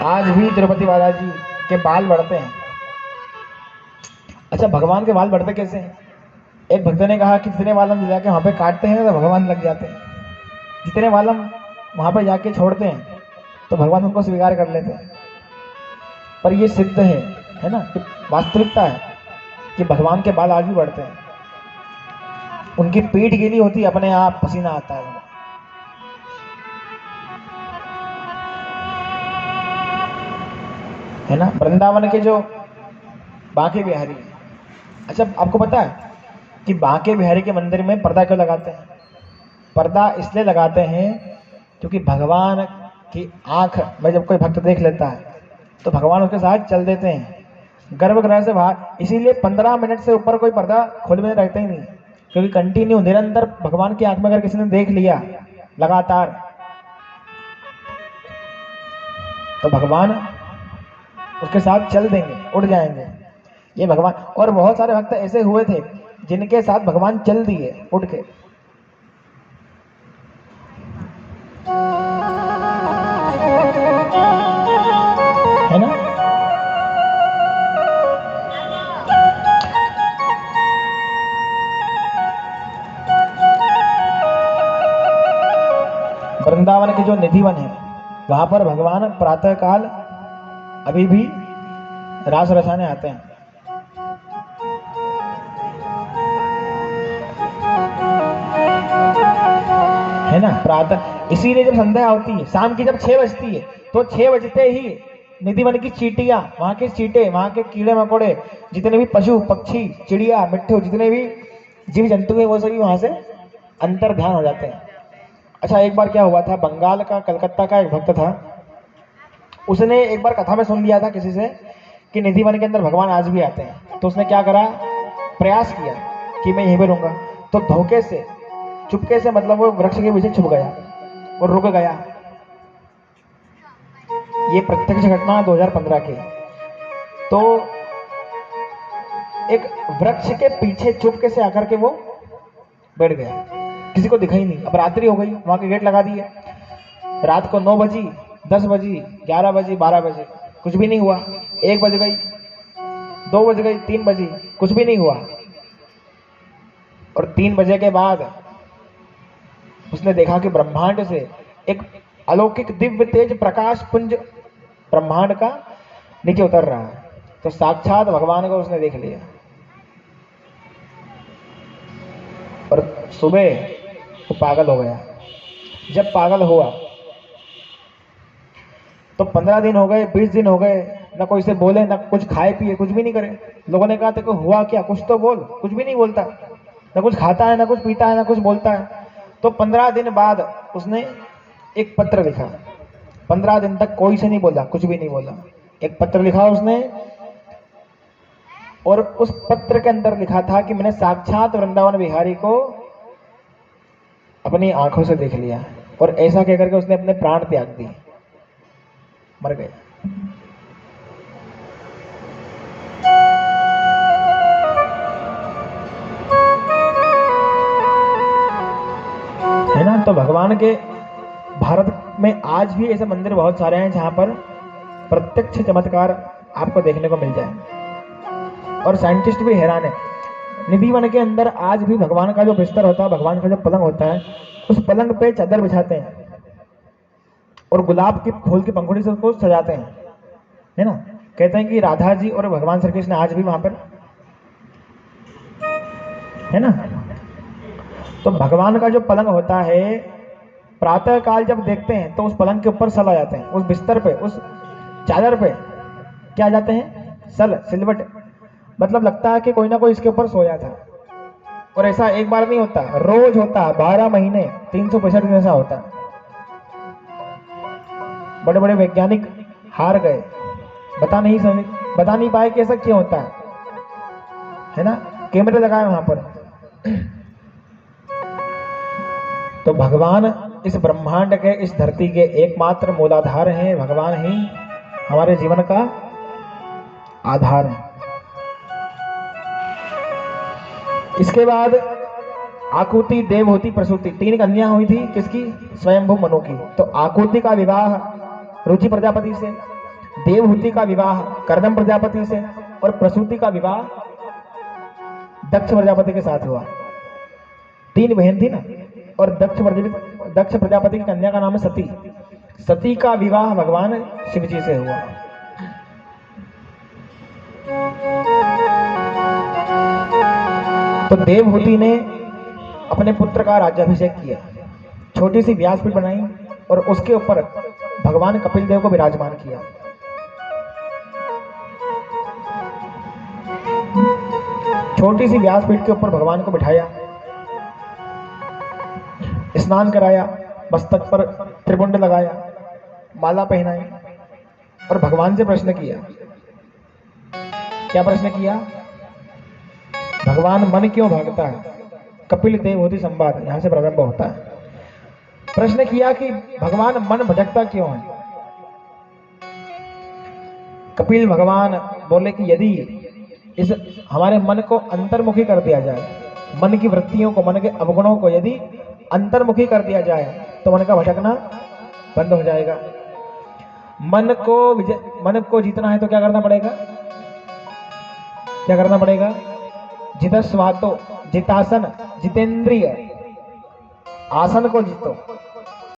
आज भी तिरुपति बालाजी के बाल बढ़ते हैं। अच्छा, भगवान के बाल बढ़ते कैसे हैं? एक भक्त ने कहा कि जितने बाल हम जाके वहाँ पे काटते हैं तो भगवान लग जाते हैं, जितने बाल हम वहाँ पे जाके छोड़ते हैं तो भगवान उनको स्वीकार कर लेते हैं। पर ये सिद्ध है ना, कि वास्तविकता है कि भगवान के बाल आज भी बढ़ते हैं। उनकी पीठ गीली होती है, अपने आप पसीना आता है। है ना, वृंदावन के जो बांके बिहारी। अच्छा, आपको पता है कि बांके बिहारी के मंदिर में पर्दा क्यों लगाते हैं? पर्दा इसलिए लगाते हैं क्योंकि भगवान की आंख में जब कोई भक्त देख लेता है तो भगवान उसके साथ चल देते हैं गर्भगृह से बाहर। इसीलिए 15 मिनट से ऊपर कोई पर्दा खोले में रहता ही नहीं, क्योंकि कंटिन्यू निरंतर भगवान की आंख में अगर किसी ने देख लिया लगातार तो भगवान उसके साथ चल देंगे, उड़ जाएंगे। ये भगवान, और बहुत सारे भक्त ऐसे हुए थे जिनके साथ भगवान चल दिए उठ के। है ना, वृंदावन के जो निधिवन है वहां पर भगवान प्रातः काल अभी भी रास रचाने आते हैं। है ना, प्रातः। इसीलिए जब संध्या होती है, शाम की जब 6 बजती है तो 6 बजते ही निधिवन की चींटियां, वहां के चींटे, वहां के कीड़े मकोड़े, जितने भी पशु पक्षी चिड़िया मिट्टू, जितने भी जीव जंतु है वो सभी वहां से अंतर ध्यान हो जाते हैं। अच्छा, एक बार क्या हुआ था, बंगाल का कलकत्ता का एक भक्त था, उसने एक बार कथा में सुन लिया था किसी से कि निधिवन के अंदर भगवान आज भी आते हैं। तो उसने क्या करा, प्रयास किया कि मैं यहीं पे रहूंगा। तो धोखे से, चुपके से, मतलब वो वृक्ष के पीछे छुप गया और रुक गया। ये प्रत्यक्ष घटना 2015 की। तो एक वृक्ष के पीछे चुपके से आकर के वो बैठ गया, किसी को दिखाई नहीं। अब रात्रि हो गई, वहां के गेट लगा दिए। रात को 9 बजी, 10 बजी, 11 बजी, 12 बजे, कुछ भी नहीं हुआ। 1 बज गई, 2 बज गई, 3 बजी, कुछ भी नहीं हुआ। और 3 बजे के बाद उसने देखा कि ब्रह्मांड से एक अलौकिक दिव्य तेज प्रकाश पुंज ब्रह्मांड का नीचे उतर रहा है। तो साक्षात भगवान को उसने देख लिया। और सुबह वो पागल हो गया। जब पागल हुआ तो 15 दिन हो गए, 20 दिन हो गए, ना कोई से बोले, ना कुछ खाए पिए, कुछ भी नहीं करे। लोगों ने कहा तेरे को हुआ क्या, कुछ तो बोल। कुछ भी नहीं बोलता, ना कुछ खाता है, ना कुछ पीता है, ना कुछ बोलता है। तो 15 दिन बाद उसने एक पत्र लिखा। 15 दिन तक कोई से नहीं बोला, कुछ भी नहीं बोला। एक पत्र लिखा उसने, और उस पत्र के अंदर लिखा था कि मैंने साक्षात वृंदावन बिहारी को अपनी आंखों से देख लिया। और ऐसा कहकर के उसने अपने प्राण त्याग दिए, मर गया। है ना, तो भगवान के भारत में आज भी ऐसे मंदिर बहुत सारे हैं जहां पर प्रत्यक्ष चमत्कार आपको देखने को मिल जाए। और साइंटिस्ट भी हैरान है। निधिवन के अंदर आज भी भगवान का जो बिस्तर होता है, भगवान का जो पलंग होता है, उस पलंग पे चादर बिछाते हैं और गुलाब के फूल की पंखुड़ी से उसको सजाते हैं। है ना, कहते हैं कि राधा जी और भगवान श्री कृष्ण आज भी वहां पर है ना। तो भगवान का जो पलंग होता है, प्रातः काल जब देखते हैं तो उस पलंग के ऊपर सल आ जाते हैं, उस बिस्तर पे, उस चादर पे क्या आ जाते हैं, सल, सिलवट। मतलब लगता है कि कोई ना कोई इसके ऊपर सोया था। और ऐसा एक बार नहीं होता, रोज होता, 12 महीने 365 दिन ऐसा होता। बड़े बड़े वैज्ञानिक हार गए, बता नहीं पाए कि ऐसा क्यों होता है ना। कैमरे लगाए वहां पर। तो भगवान इस ब्रह्मांड के, इस धरती के एकमात्र मूलाधार हैं। भगवान ही हमारे जीवन का आधार है। इसके बाद आकुति, देवहूति, प्रसूति, 3 कन्या हुई थी। किसकी? स्वयंभू मनु की। तो आकुति का विवाह रुचि प्रजापति से, देवहूति का विवाह कर्दम प्रजापति से और प्रसूति का विवाह दक्ष प्रजापति के साथ हुआ। 3 बहन थी ना, और दक्ष प्रजापति की कन्या का नाम है सती। सती का विवाह भगवान शिव जी से हुआ। तो देवहूति ने अपने पुत्र का राज्याभिषेक किया, छोटी सी व्यासपीठ बनाई और उसके ऊपर भगवान कपिल देव को विराजमान किया। छोटी सी व्यासपीठ के ऊपर भगवान को बिठाया, स्नान कराया, मस्तक पर त्रिपुंड लगाया, माला पहनाई और भगवान से प्रश्न किया। क्या प्रश्न किया? भगवान मन क्यों भागता है? कपिल देवहूति संवाद यहां से प्रारंभ होता है। प्रश्न किया कि भगवान मन भटकता क्यों है? कपिल भगवान बोले कि यदि इस हमारे मन को अंतर्मुखी कर दिया जाए, मन की वृत्तियों को, मन के अवगुणों को यदि अंतर्मुखी कर दिया जाए तो मन का भटकना बंद हो जाएगा। मन को जीतना है तो क्या करना पड़ेगा? क्या करना पड़ेगा? जितस्वातो, जितासन, जितेंद्रिय, आसन को जीतो,